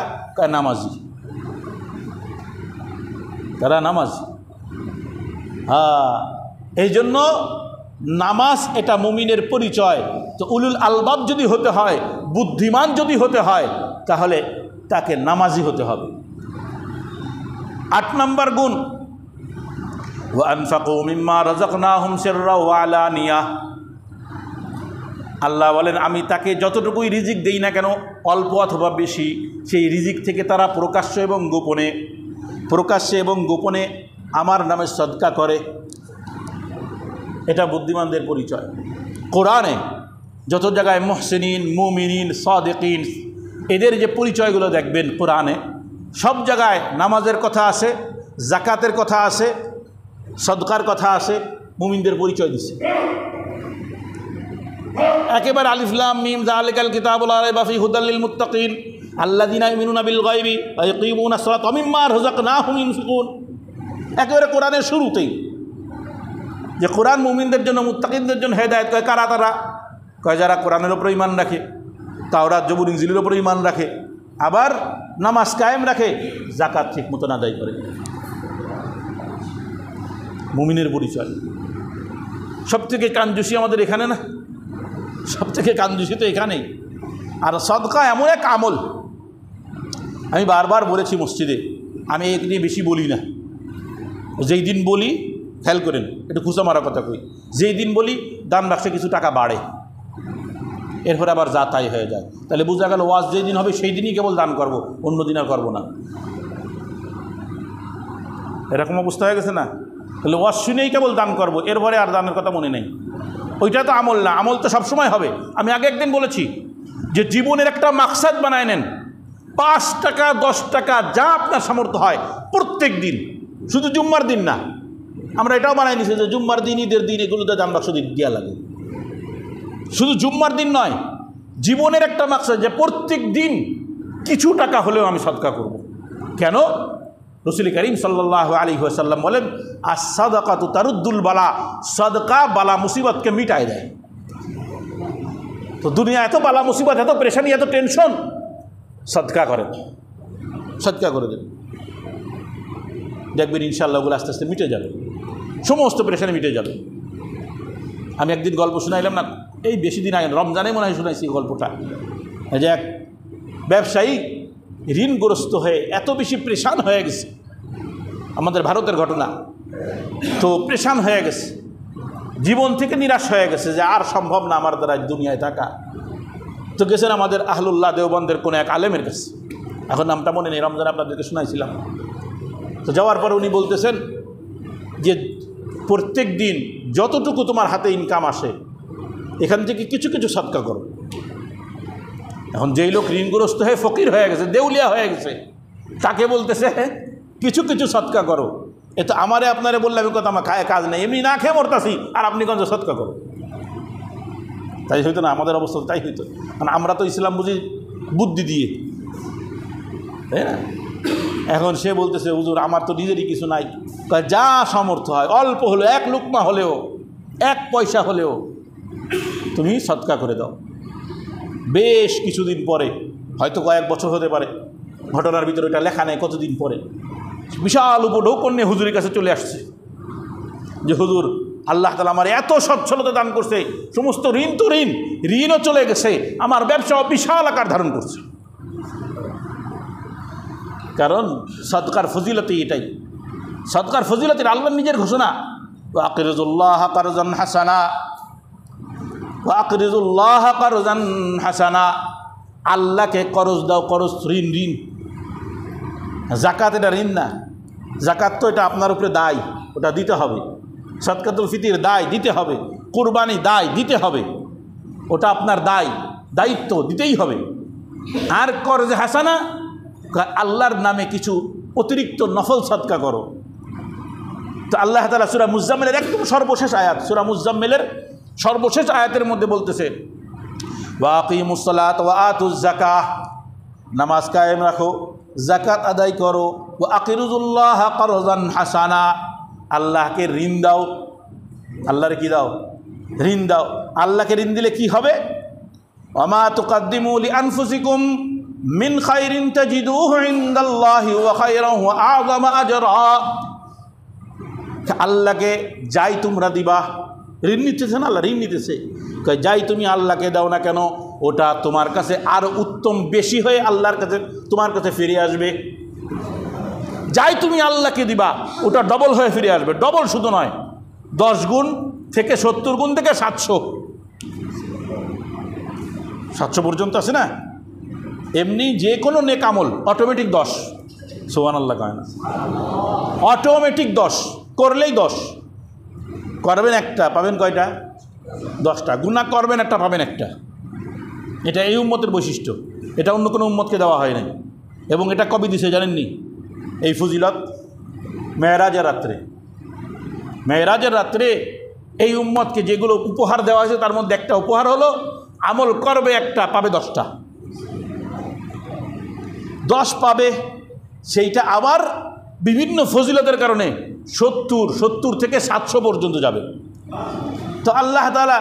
নামাজি, তারা নামাজি। হ্যাঁ, এই জন্য নামাজ এটা মুমিনের পরিচয়। তো উলুল আলবাব যদি হতে হয়, বুদ্ধিমান যদি হতে হয়, তাহলে তাকে নামাজি হতে হবে। 8 নম্বর গুণ ওয়া আনফাকু মিম্মা রাযাকনাহুম সিররা ওয়া আলানিয়া। আল্লাহ বলেন আমি তাকে যতটুকুই রিজিক দেই না কেন, অল্প অথবা বেশি, সেই রিজিক থেকে তারা প্রকাশ্যে এবং গোপনে আমার নামে সদকা করে। এটা বুদ্ধিমানদের পরিচয়। কোরআনে যত জায়গায় মুহসিনিন, মুমিনিন, সাদিকিন, এদের যে পরিচয়গুলো দেখবেন কোরআনে সব জায়গায় নামাজের কথা আছে, যাকাতের কথা আছে, সদকার কথা আছে, মুমিনদের পরিচয় দিচ্ছে। একেবারে আলিফ লাম মিম যালিকাল কিতাবু লা রাইবা ফীহি হুদাল লিল মুত্তাকিন আল্লাযীনা ইউমিনুনা বিল গায়বি ওয়া ইয়াকিমুনাস সালাতা ওয়া মিম্মা রাযাকনাহুম ইউনফিকুন। একেবারে কোরআনের শুরুতেই যে কোরআন মুমিনদের জন্য, মুত্তাকিনদের জন্য হেদায়েত। কয় কারা তারা? কয় যারা কোরআনের উপর ঈমান রাখে, তাওরাত জবুর ইনজিলের উপর ঈমান রাখে, আবার নামাজ কায়েম রাখে, যাকাত ঠিক মতন আদায় করে। মুমিনের পরিচয়। সবথেকে কাঞ্জুসি আমাদের এখানে না, সবথেকে কাঞ্জুসি তো এখানেই। আর সদকা এমন এক আমল, আমি বারবার বলেছি মসজিদে, আমি এ নিয়ে বেশি বলি না। যেই দিন বলি, খেয়াল করেন, একটু খুঁচা মারা কথা কই, যেই দিন বলি দান বাক্সে কিছু টাকা বাড়ে, এরপরে আবার যা তাই হয়ে যায়। তাহলে বোঝা গেল ওয়াজ যেই দিন হবে সেই দিনই কেবল দান করব, অন্য দিন আর করবো না। এরকম অবস্থা হয়ে গেছে না? তাহলে ওয়াজ শুনেই কেবল দান করব, এরপরে আর দানের কথা মনে নেই। ওইটা তো আমল না, আমল তো সবসময় হবে। আমি আগে একদিন বলেছি যে জীবনের একটা মাকসাদ বানায় নেন, 5 টাকা 10 টাকা যা আপনার সামর্থ্য হয় প্রত্যেক দিন, শুধু জুম্মার দিন না। আমরা এটাও বানাই নিছি যে জুম্মার দিন, ঈদের দিন, এগুলোতে দান বাক্স দেওয়া লাগে। শুধু জুম্মার দিন নয়, জীবনের একটা মাকসাদ যে প্রত্যেক দিন কিছু টাকা হলেও আমি সদকা করব। কেন? রাসূল করিম সাল্লাল্লাহু আলাইহি ওয়াসাল্লাম বলেন আস-সাদাকাতু তারুদ্দুল বালা, সদকা বালা মুসিবতকে মিটায় দেয়। তো দুনিয়া এত বালা মুসিবত, এত পেরেশানি, এত টেনশন, সদকা করেন, সদকা করে দেন, দেখবেন ইনশাআল্লাহ ওগুলো আস্তে আস্তে মিটে যাবে, সমস্ত পেরেশানি মিটে যাবে। আমি একদিন গল্প শুনাইলাম না, এই বেশি দিন আগে রমজানে মনে হয় শুনাইছি এই গল্পটা, যে এক ব্যবসায়ী ঋণগ্রস্ত হয়ে এত বেশি পেরেশান হয়ে গেছে, আমাদের ভারতের ঘটনা। তো পেরেশান হয়ে গেছে, জীবন থেকে নিরাশ হয়ে গেছে যে আর সম্ভব না আমার দ্বারা দুনিয়ায় থাকা। তো গেছেন আমাদের আহলুল্লাহ দেওবন্দের কোনো এক আলেমের কাছে, এখন নামটা মনে নেই, রমজান আপনাদেরকে শোনাইছিলাম। তো যাওয়ার পর উনি বলতেছেন যে প্রত্যেক দিন যতটুকু তোমার হাতে ইনকাম আসে এখান থেকে কিছু কিছু সদকা করো। এখন যেই লোক ঋণগ্রস্ত হয়ে ফকির হয়ে গেছে, দেউলিয়া হয়ে গেছে, তাকে বলতেছে কিছু কিছু সদকা করো। এ তো আমারে আপনারে বললে আমি কথা আমার খায় কাজ নেই, এমনি না খেয়ে মরতাছি, আর আপনি কোন সদকা করো। তাই হইতো না, আমাদের অবস্থা তাই হইতো। মানে আমরা তো ইসলাম বুঝি বুদ্ধি দিয়ে, তাই না? এখন সে বলতেছে হুজুর আমার তো নিজেরই কিছু নাই, যা সামর্থ্য হয় অল্প হলেও, এক লুকমা হলেও, এক পয়সা হলেও তুমি সদকা করে দাও। বেশ কিছুদিন পরে, হয়তো কয়েক বছর হতে পারে, ঘটনার ভিতরে এটা লেখা নেই কতদিন পরে, বিশাল উপঢৌকন নিয়ে হুজুরের কাছে চলে আসছে যে হুজুর আল্লাহ তাআলা আমার এত সচ্ছলতা দান করছে, সমস্ত ঋণ তো ঋণও চলে গেছে, আমার ব্যবসা বিশাল আকার ধারণ করছে। কারণ সদকার ফজিলতি এটাই, সদকার ফজিলতের আল্লাহ নিজের ঘোষণা, ওয়াকরিজুল্লাহ কারজান হাসানা, ওয়াকরিজুল্লাহ কারজান হাসানা, আল্লাহকে করজ দাও, করজ ঋণ। জাকাত এটা ঋণ না, জাকাত তো এটা আপনার উপরে দায়, ওটা দিতে হবে। সদকাতুল ফিতির দায় দিতে হবে, কুরবানি দায় দিতে হবে, ওটা আপনার দায়িত্ব দিতেই হবে। আর করজ হাসানা, আল্লাহর নামে কিছু অতিরিক্ত নফল সদকা করো। তো আল্লাহ তাআলা সূরা মুজাম্মিলের একদম সর্বশেষ আয়াত, সূরা মুজাম্মিলের সর্বশেষ আয়াতের মধ্যে বলতেছে ওয়া আকিমুস সালাত ওয়া আতুজ যাকাহ, নামাজ কায়েম রাখো, যাকাত আদায় করো, ওয়া আকিরুল্লাহ কারজান হাসানা, আল্লাহকে ঋণ দাও। আল্লাহরে কি দাও? ঋণ দাও। আল্লাহকে ঋণ দিলে কি হবে? ওয়া মা তুকাদ্দিমু লিআনফুসিকুম মিন খাইরিন তাজিদুহু ইনদাল্লাহি ওয়া খায়রান ওয়া আযমা আজরা, আল্লাহকে যাই তোমরা দিবা, ঋণ নিতেছে না, আল্লাহ ঋণ নিতেছে, যাই তুমি আল্লাহকে দাও না কেন ওটা তোমার কাছে আরও উত্তম বেশি হয়ে আল্লাহর কাছে তোমার কাছে ফিরে আসবে। যাই তুমি আল্লাহকে দিবা ওটা ডবল হয়ে ফিরে আসবে। ডবল শুধু নয়, 10 গুণ থেকে 70 গুণ থেকে 700 পর্যন্ত আছে না। এমনি যে কোনো নেক আমল অটোমেটিক 10, সুবহানাল্লাহ কয় না, অটোমেটিক 10 করলেই 10, করবেন একটা পাবেন কয়টা? 10টা। গুনাহ করবেন একটা পাবেন একটা। এটা এই উম্মতের বৈশিষ্ট্য, এটা অন্য কোনো উম্মতকে দেওয়া হয় নাই। এবং এটা কবে দিছে জানেননি? এই ফজিলত মেরাজের রাত্রে। মেরাজের রাত্রে এই উম্মতকে যেগুলো উপহার দেওয়া হয়েছে তার মধ্যে একটা উপহার হলো আমল করবে একটা পাবে 10টা। 10 পাবে, সেইটা আবার বিভিন্ন ফজিলতের কারণে 70 থেকে 700 পর্যন্ত যাবে। তো আল্লাহ তাআলা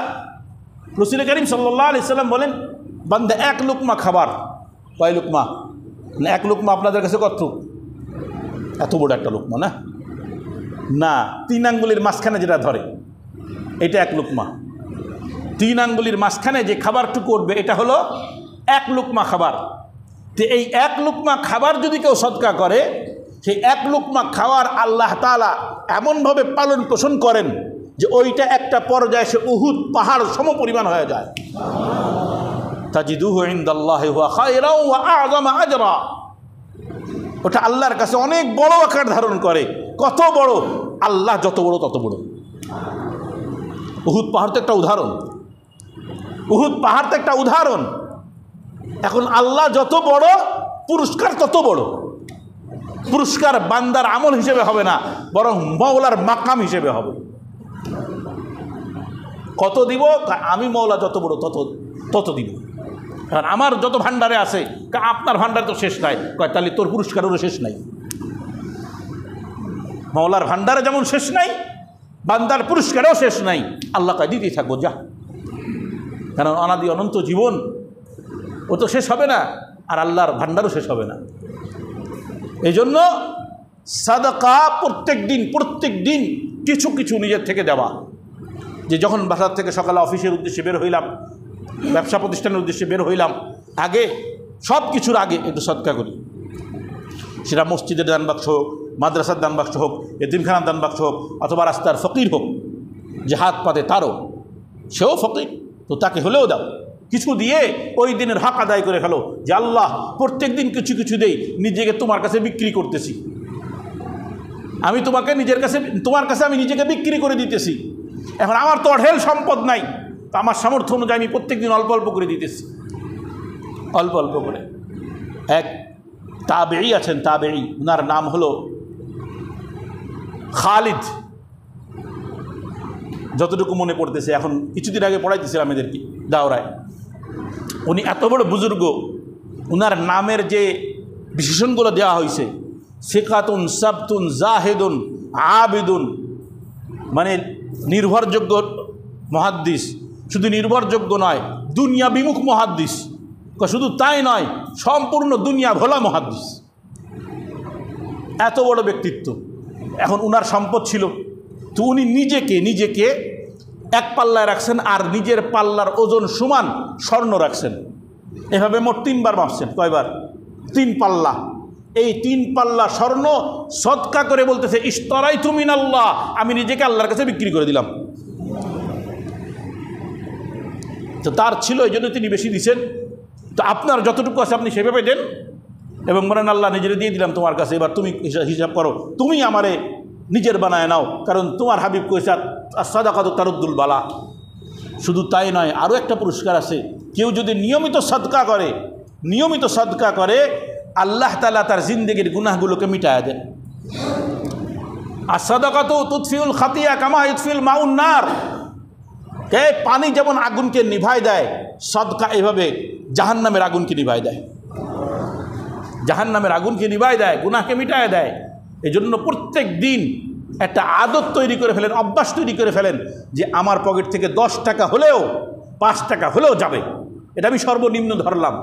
রাসূল করিম সাল্লাল্লাহু আলাইহি সাল্লাম বলেন, বান্দা 1 লুকমা খাবার, কয় লুকমা? না 1 লুকমা আপনাদের কাছে কত? এত বড় একটা লুকমা না, না 3 আঙ্গুলের মাঝখানে যেটা ধরে এটা 1 লুকমা। 3 আঙ্গুলের মাঝখানে যে খাবারটুকু উঠবে এটা হলো 1 লুকমা খাবার। তো এই 1 লুকমা খাবার যদি কেউ সদকা করে, সেই 1 লুকমা খাওয়ার আল্লাহ তাআলা এমনভাবে পালন পোষণ করেন যে ওইটা একটা পর্যায়ে সে উহুদ পাহাড় সমপরিমাণ হয়ে যায়। তাজিদুহু ইনদাল্লাহি ওয়া খায়রান ওয়া আযমা আজরা, ওটা আল্লাহর কাছে অনেক বড় আকার ধারণ করে। কত বড়? আল্লাহ যত বড় তত বড়। উহুদ পাহাড় তো একটা উদাহরণ, উহুদ পাহাড় তো একটা উদাহরণ। এখন আল্লাহ যত বড়, পুরস্কার তত বড়। পুরস্কার বান্দার আমল হিসেবে হবে না, বরং মওলার মাকাম হিসেবে হবে। কত দিব? আমি মওলা যত বড় তত দিব। কারণ আমার যত ভান্ডারে আছে, আপনার ভান্ডারে তো শেষ নাই, কয় তাহলে তোর পুরস্কারেরও শেষ নাই। মওলার ভান্ডারে যেমন শেষ নাই, বান্দার পুরস্কারেও শেষ নাই। আল্লাহ কয় দিতেই থাকবো যা, কারণ অনাদি অনন্ত জীবন ও তো শেষ হবে না, আর আল্লাহর ভান্ডারও শেষ হবে না। এই জন্য সাদাকা প্রত্যেক দিন কিছু কিছু নিজের থেকে দেওয়া। যে যখন বাসার থেকে সকালে অফিসের উদ্দেশ্যে বের হইলাম, ব্যবসা প্রতিষ্ঠানের উদ্দেশ্যে বের হইলাম, আগে সব কিছুর আগে একটু সদকা করি। সেটা মসজিদের দান বাক্স হোক, মাদ্রাসার দান বাক্স হোক, এতিমখানার দান বাক্স হোক, অথবা রাস্তার ফকির হোক, যে হাত পাতে তারও, সেও ফকির, তো তাকে হলেও দাও। কিছু দিয়ে ওই দিনের হক আদায় করে ফেলো, যে আল্লাহ প্রত্যেক দিন কিছু কিছু দেই, নিজেকে তোমার কাছে বিক্রি করতেছি, আমি তোমার কাছে আমি নিজেকে বিক্রি করে দিতেছি। এখন আমার তো অঢেল সম্পদ নাই, তো আমার সামর্থ্য অনুযায়ী আমি প্রত্যেক দিন অল্প অল্প করে দিতেছি, অল্প অল্প করে। এক তাবেঈ আছেন, তাবেঈ, ওনার নাম হলো খালিদ, যতটুকু মনে পড়তেছে, এখন কিছুদিন আগে পড়াইতেছিলাম এদেরকে দাওরায়। উনি এত বড় বুজুর্গ, ওনার নামের যে বিশেষণগুলো দেওয়া হয়েছে, সিকাতুন সাবতুন জাহেদুন আবিদুন, মানে নির্ভরযোগ্য মুহাদ্দিস। শুধু নির্ভরযোগ্য নয়, দুনিয়া বিমুখ মুহাদ্দিস। শুধু তাই নয়, সম্পূর্ণ দুনিয়া ভোলা মুহাদ্দিস। এত বড় ব্যক্তিত্ব। এখন উনার সম্পদ ছিল, তো উনি নিজেকে এক পাল্লায় রাখছেন, আর নিজের পাল্লার ওজন সমান স্বর্ণ রাখছেন। এভাবে মোট 3 বার মাপছেন। কয়বার? 3 পাল্লা। এই 3 পাল্লা স্বর্ণ সদকা করে বলতেছে, ইশতারাইতু মিনাল্লাহ, আমি নিজেকে আল্লাহর কাছে বিক্রি করে দিলাম। তো তার ছিল, এই জন্য তিনি বেশি দিচ্ছেন। তো আপনার যতটুকু আছে আপনি সেভাবে দেন, এবং বলেন আল্লাহ নিজের দিয়ে দিলাম তোমার কাছে, এবার তুমি হিসাব করো, তুমি আমারে নিজের বানায় নাও, কারণ তোমার হাবিব কইছে সাদাকাতু তারুদ্দুল বালা। শুধু তাই নয়, আরও একটা পুরস্কার আছে। কেউ যদি নিয়মিত সদকা করে, আল্লাহ তাআলা তার জিন্দেগির গুনাহগুলোকে মিটায়া দেন। আর সাদাকাতু তুতফিউল খাতিয়া কামা ইউতফিল মাউন নার। পানি যেমন আগুনকে নিভায় দেয়, সদকা এভাবে জাহান্নামের আগুনকে নিভায় দেয়, গুনাহকে মিটায় দেয়। এই জন্য প্রত্যেক দিন একটা আদত তৈরি করে ফেলেন, অভ্যাস তৈরি করে ফেলেন, যে আমার পকেট থেকে 10 টাকা হলেও, 5 টাকা হলেও যাবে, এটা আমি সর্বনিম্ন ধরলাম।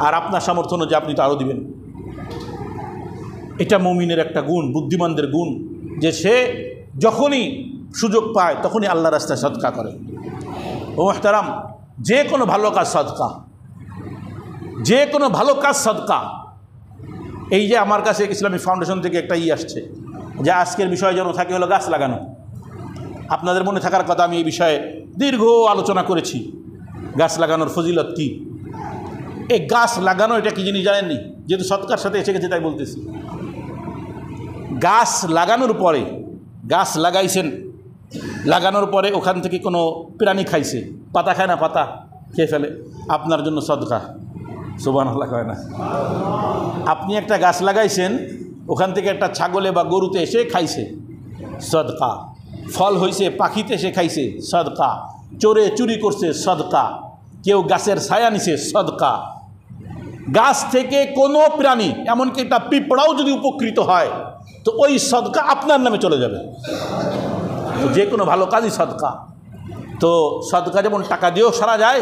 আর আপনার সামর্থ্য অনুযায়ী আপনি তো আরও দিবেন। এটা মুমিনের একটা গুণ, বুদ্ধিমানদের গুণ, যে সে যখনই সুযোগ পায় তখনই আল্লাহর রাস্তায় সদকা করে। ও মুহতারাম, যে কোনো ভালো কাজ সদকা। এই যে আমার কাছে ইসলামী ফাউন্ডেশন থেকে একটা আসছে, যে আজকের বিষয় যেন থাকে হলো গাছ লাগানো। আপনাদের মনে থাকার কথা, আমি এই বিষয়ে দীর্ঘ আলোচনা করেছি। গাছ লাগানোর ফজিলত কি? এই গাছ লাগানো এটা কি জিনিস জানেননি? যেহেতু সদকার সাথে এসে গেছে তাই বলতেছি। গাছ লাগানোর পরে, গাছ লাগাইছেন, লাগানোর পরে ওখান থেকে কোনো প্রাণী খাইছে, পাতা খায় না, পাতা খেয়ে ফেলে, আপনার জন্য সদকা। সুবহানাল্লাহ কয় না? আপনি একটা গাছ লাগাইছেন, ওখান থেকে একটা ছাগলে বা গরুতে এসে খাইছে, সদকা। ফল হয়েছে, পাখিতে এসে খাইছে, সদকা। চোরে চুরি করছে, সদকা। কেউ গাছের ছায়া নিছে, সদকা। গাছ থেকে কোনো প্রাণী, এমনকি একটা পিঁপড়াও যদি উপকৃত হয়, তো ওই সদকা আপনার নামে চলে যাবে। তো যে কোনো ভালো কাজই সদকা। তো সদকা যেমন টাকা দিয়েও সারা যায়,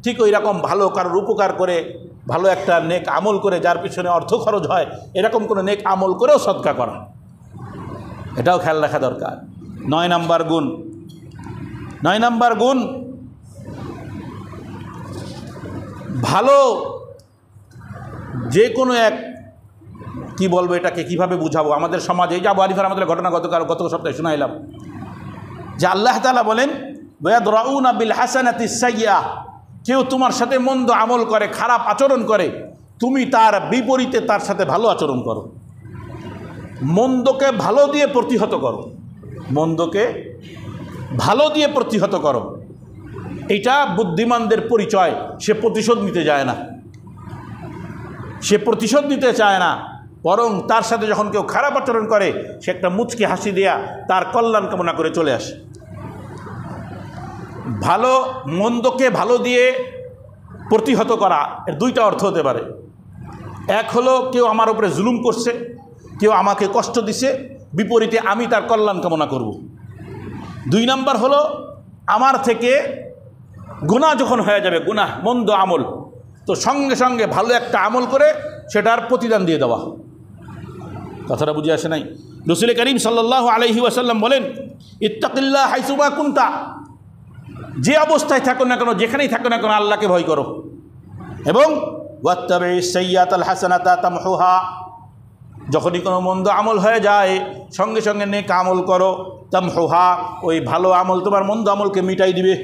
ঠিক ওই রকম ভালো কারোর উপকার করে, ভালো একটা নেক আমল করে, যার পিছনে অর্থ খরচ হয়, এরকম কোনো নেক আমল করেও সদকা করা, এটাও খেয়াল রাখা দরকার। 9 নাম্বার গুণ, ভালো যে কোনো এক, কি বলবো এটাকে, কিভাবে বুঝাবো? আমাদের সমাজে এই যে আবু হানিফার আমাদের ঘটনা গত সপ্তাহে শোনাইলাম, যে আল্লাহ তাআলা বলেন, ওয়ায়াদরাউনা বিল হাসানাতিস সাইয়্যাহ, কেউ তোমার সাথে মন্দ আমল করে, খারাপ আচরণ করে, তুমি তার বিপরীতে তার সাথে ভালো আচরণ করো, মন্দকে ভালো দিয়ে প্রতিহত করো, এটা বুদ্ধিমানদের পরিচয়। সে প্রতিশোধ নিতে চায় না, বরং তার সাথে যখন কেউ খারাপ আচরণ করে, সে একটা মুচকি হাসি দেয়া তার কল্যাণ কামনা করে চলে আসে। মন্দকে ভালো দিয়ে প্রতিহত করা, এর 2টা অর্থ হতে পারে। এক হলো, কেউ আমার উপরে জুলুম করছে, কেউ আমাকে কষ্ট দিছে, বিপরীতে আমি তার কল্যাণ কামনা করব। 2 নাম্বার হলো, আমার থেকে গুনাহ যখন হয়ে যাবে, গুনাহ মন্দ আমল, তো সঙ্গে সঙ্গে ভালো একটা আমল করে সেটার প্রতিদান দিয়ে দেওয়া। কথাটা বুঝে আসে নাই? রাসূল করিম সাল্লাল্লাহু আলাইহি ওয়াসাল্লাম বলেন, ইত্তাকিল্লাহ হাইসুমা কুনতা, যে অবস্থায় থাকো না কেন, যেখানেই থাকো না কেন, আল্লাহকে ভয় করো, এবং ওয়াত্তাবিস সাইয়্যাতাল হাসানাতা তামহুহা, যখনই কোনো মন্দ আমল হয়ে যায় সঙ্গে সঙ্গে নেক আমল করো, তামহুহা, ওই ভালো আমল তোমার মন্দ আমলকে মিটাই দিবে।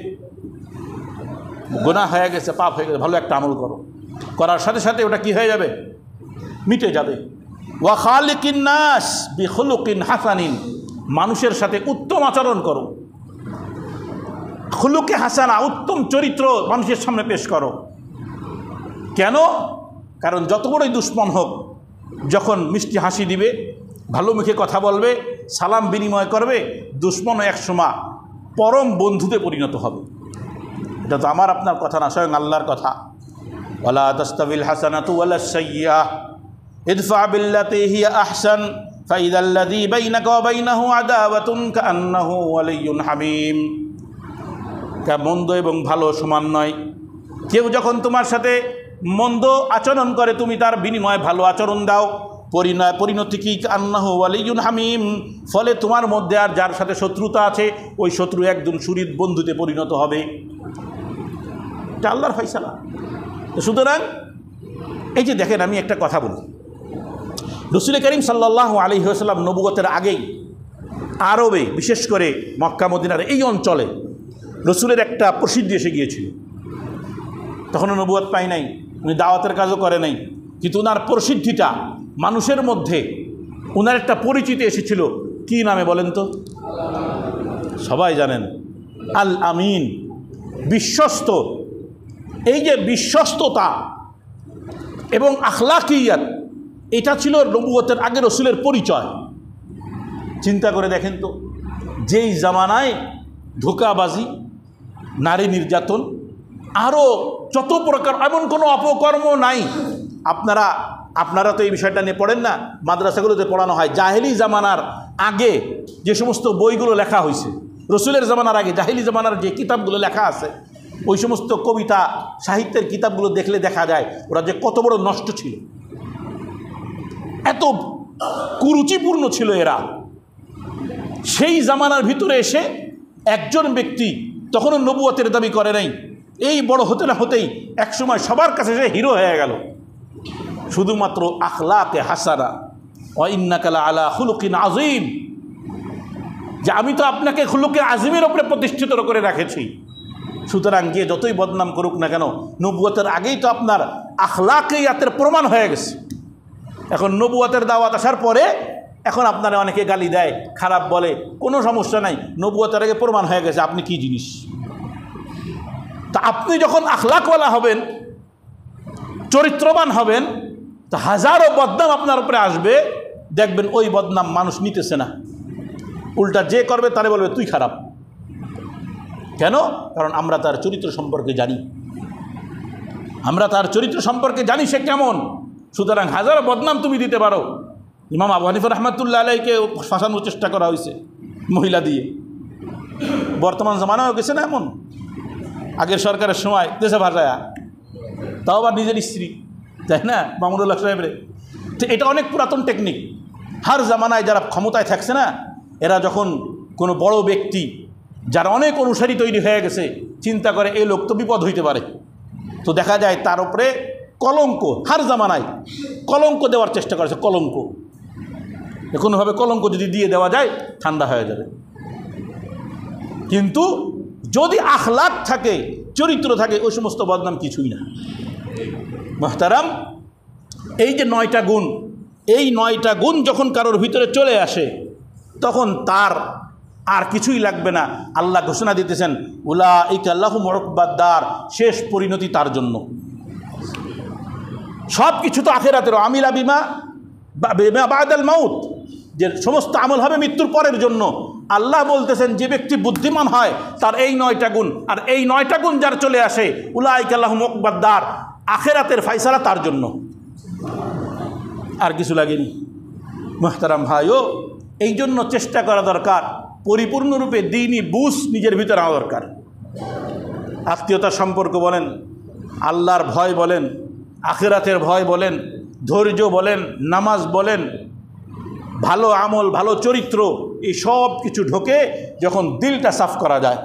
গুনাহ হয়ে গেছে, পাপ হয়ে গেছে, ভালো একটা আমল করো, করার সাথে সাথে ওটা কি হয়ে যাবে, মিটে যাবে। ওয়া খালিকিন নাস বিখুলুকিন হাসানিন, মানুষের সাথে উত্তম আচরণ করো। খুলুকে হাসানা, উত্তম চরিত্র মানুষের সামনে পেশ করো। কেন? কারণ যত বড়ই দুশ্মন হোক, যখন মিষ্টি হাসি দিবে, ভালো মুখে কথা বলবে, সালাম বিনিময় করবে, দুশ্মন একসময় পরম বন্ধুতে পরিণত হবে। এটা তো আমার আপনার কথা না, স্বয়ং আল্লাহর কথা। ওয়ালা তাস্তাবিল হাসানাতু ওয়ালা সাইয়্যাহ ইদফা বিল্লাতি হিয়া আহসান ফাইযাল্লাযী বাইনাকা ওয়া বাইনাহু আদাওয়াতুন কাআন্নাহু ওয়ালিয়্যুন হামীম। মন্দ এবং ভালো সমান নয়। কেউ যখন তোমার সাথে মন্দ আচরণ করে তুমি তার বিনিময়ে ভালো আচরণ দাও, পরিণতি কি, আন্নাহু ওয়ালিয়্যুন হামীম, ফলে তোমার মধ্যে আর যার সাথে শত্রুতা আছে ওই শত্রু একজন সুহৃদ বন্ধুতে পরিণত হবে। এটা আল্লাহর ফয়সালা। সুতরাং এই যে দেখেন, আমি একটা কথা বলি, রাসূল করিম সাল্লাল্লাহু আলাইহি ওয়াসাল্লাম নবুয়তের আগেই আরবে, বিশেষ করে মক্কা মদিনার এই অঞ্চলে রসুলের একটা প্রসিদ্ধি এসে গিয়েছিল। তখনও নবুয়ত পাই নাই, উনি দাওয়াতের কাজও করে নাই, কিন্তু ওনার প্রসিদ্ধিটা মানুষের মধ্যে, ওনার একটা পরিচিতি এসেছিল। কি নামে বলেন তো? সবাই জানেন, আল আমিন, বিশ্বস্ত। এই যে বিশ্বস্ততা এবং আখলাকিয়াত, এটা ছিল নবুয়তের আগে রসুলের পরিচয়। চিন্তা করে দেখেন তো, যেই জামানায় ধোঁকাবাজি, নারী নির্যাতন, আরও যত প্রকার, এমন কোনো অপকর্ম নাই। আপনারা তো এই বিষয়টা নিয়ে পড়েন না, মাদ্রাসাগুলোতে পড়ানো হয়। জাহেলি জামানার আগে যে সমস্ত বইগুলো লেখা হয়েছে, রসুলের জামানার আগে জাহেলি জামানার যে কিতাবগুলো লেখা আছে, ওই সমস্ত কবিতা সাহিত্যের কিতাবগুলো দেখলে দেখা যায় ওরা যে কত বড় নষ্ট ছিল, এত কুরুচিপূর্ণ ছিল এরা। সেই জামানার ভিতরে এসে একজন ব্যক্তি তখনও নবুয়তের দাবি করে নাই, এই বড় হতে না হতেই একসময় সবার কাছে সে হিরো হয়ে গেল, শুধুমাত্র আখলাকে হাসানা ওয়া ইন্নাকা লাআলা খুলুকিন আযীম, যে আমি তো আপনাকে খুলুকে আযীমের উপরে প্রতিষ্ঠিত করে রাখেছি। সুতরাং গিয়ে যতই বদনাম করুক না কেন, নবুয়তের আগেই তো আপনার আখলাকিয়াতের প্রমাণ হয়ে গেছে। এখন নবুয়তের দাওয়াত আসার পরে এখন আপনারা অনেকে গালি দেয়, খারাপ বলে, কোনো সমস্যা নাই, নবুয়তের আগে প্রমাণ হয়ে গেছে আপনি কি জিনিস। তা আপনি যখন আখলাকওয়ালা হবেন, চরিত্রবান হবেন, তা হাজারো বদনাম আপনার উপরে আসবে, দেখবেন ওই বদনাম মানুষ নিতেছে না, উল্টা যে করবে তারে বলবে তুই খারাপ। কেন? কারণ আমরা তার চরিত্র সম্পর্কে জানি, আমরা তার চরিত্র সম্পর্কে জানি সে কেমন। সুতরাং হাজারো বদনাম তুমি দিতে পারো। ইমাম আবু হানিফা রাহমাতুল্লাহ আলাইহিকে ফাঁসানোর চেষ্টা করা হয়েছে মহিলা দিয়ে, বর্তমান জামানাও গেছে না এমন, আগের সরকারের সময় দেশে ভাষায়া, তাও আবার নিজের স্ত্রী, তাই না, মামুনুল্লাহ সাহেবরে। তো এটা অনেক পুরাতন টেকনিক। হার জামানায় যারা ক্ষমতায় থাকছে না, এরা যখন কোনো বড় ব্যক্তি যারা অনেক অনুসারী তৈরি হয়ে গেছে, চিন্তা করে এই লোক তো বিপদ হইতে পারে, তো দেখা যায় তার উপরে কলঙ্ক, হার জামানায় কলঙ্ক দেওয়ার চেষ্টা করেছে। কলঙ্ক কোনোভাবে কলঙ্ক যদি দিয়ে দেওয়া যায় ঠান্ডা হয়ে যাবে। কিন্তু যদি আখলাক থাকে, চরিত্র থাকে, ওই সমস্ত বদনাম কিছুই না। মুহতারাম, এই যে 9টা গুণ, এই 9টা গুণ যখন কারোর ভিতরে চলে আসে, তখন তার আর কিছুই লাগবে না। আল্লাহ ঘোষণা দিতেছেন, উলাইকা লাহুম উকবাদ-দার, শেষ পরিণতি তার জন্য। সব কিছু তো আখিরাতের, আমিলা বিমা বাদাল মাউত, যে সমস্ত আমল হবে মৃত্যুর পরের জন্য। আল্লাহ বলতেছেন যে ব্যক্তি বুদ্ধিমান হয় তার এই 9টা গুণ, আর এই 9টা গুণ যার চলে আসে, উলাইকা লাহুম উকবাদ-দার, আখিরাতের ফয়সালা তার জন্য, আর কিছু লাগেনি। মুহতারাম ভাইও, এই জন্য চেষ্টা করা দরকার, পরিপূর্ণরূপে দ্বীনি বুঝ নিজের ভিতরে আনা দরকার। আত্মীয়তার সম্পর্ক বলেন, আল্লাহর ভয় বলেন, আখিরাতের ভয় বলেন, ধৈর্য বলেন, নামাজ বলেন, ভালো আমল, ভালো চরিত্র, এই সব কিছু ঢোকে যখন দিলটা সাফ করা যায়।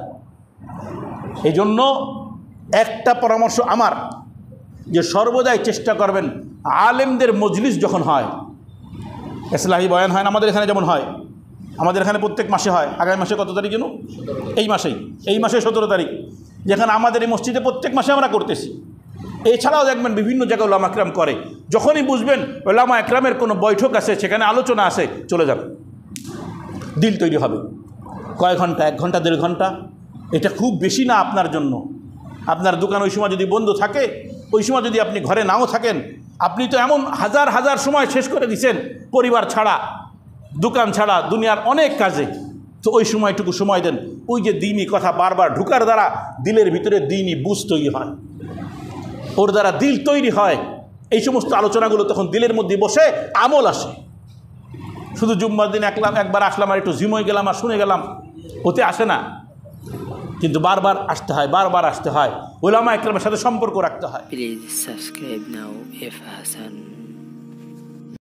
এই জন্য একটা পরামর্শ আমার, যে সর্বদাই চেষ্টা করবেন আলেমদের মজলিস যখন হয়, ইসলাহি বয়ান হয় না আমাদের এখানে যেমন হয়, আমাদের এখানে প্রত্যেক মাসে হয়। আগামী মাসে কত তারিখ যেন? এই মাসে 17 তারিখ, যেখানে আমাদের এই মসজিদে প্রত্যেক মাসে আমরা করতেছি। এছাড়াও দেখবেন বিভিন্ন জায়গায় ওলামা একরাম করে। যখনই বুঝবেন ওলামা একরামের কোনো বৈঠক আছে, সেখানে আলোচনা আছে, চলে যান, দিল তৈরি হবে। কয়েক ঘন্টা, 1 ঘন্টা 1.5 ঘন্টা, এটা খুব বেশি না আপনার জন্য। আপনার দোকান ওই সময় যদি বন্ধ থাকে, ওই সময় যদি আপনি ঘরে নাও থাকেন, আপনি তো এমন হাজার হাজার সময় শেষ করে দিয়েছেন পরিবার ছাড়া, দোকান ছাড়া, দুনিয়ার অনেক কাজে। তো ওই সময়টুকু সময় দেন। ওই যে দ্বীনি কথা বারবার ঢুকার দ্বারা দিলের ভিতরে দ্বীনি বুঝ তৈরি হয়, ওর দ্বারা দিল তৈরি হয়। এই সমস্ত আলোচনাগুলো তখন দিলের মধ্যে বসে আমল আসে। শুধু জুম্মার দিন একবার আসলাম আর একটু জিময় গেলাম আর শুনে গেলাম, ওতে আসে না। কিন্তু বারবার আসতে হয়, বারবার আসতে হয়, উলামা একরামের সাথে সম্পর্ক রাখতে হয়। Please subscribe now if Hassan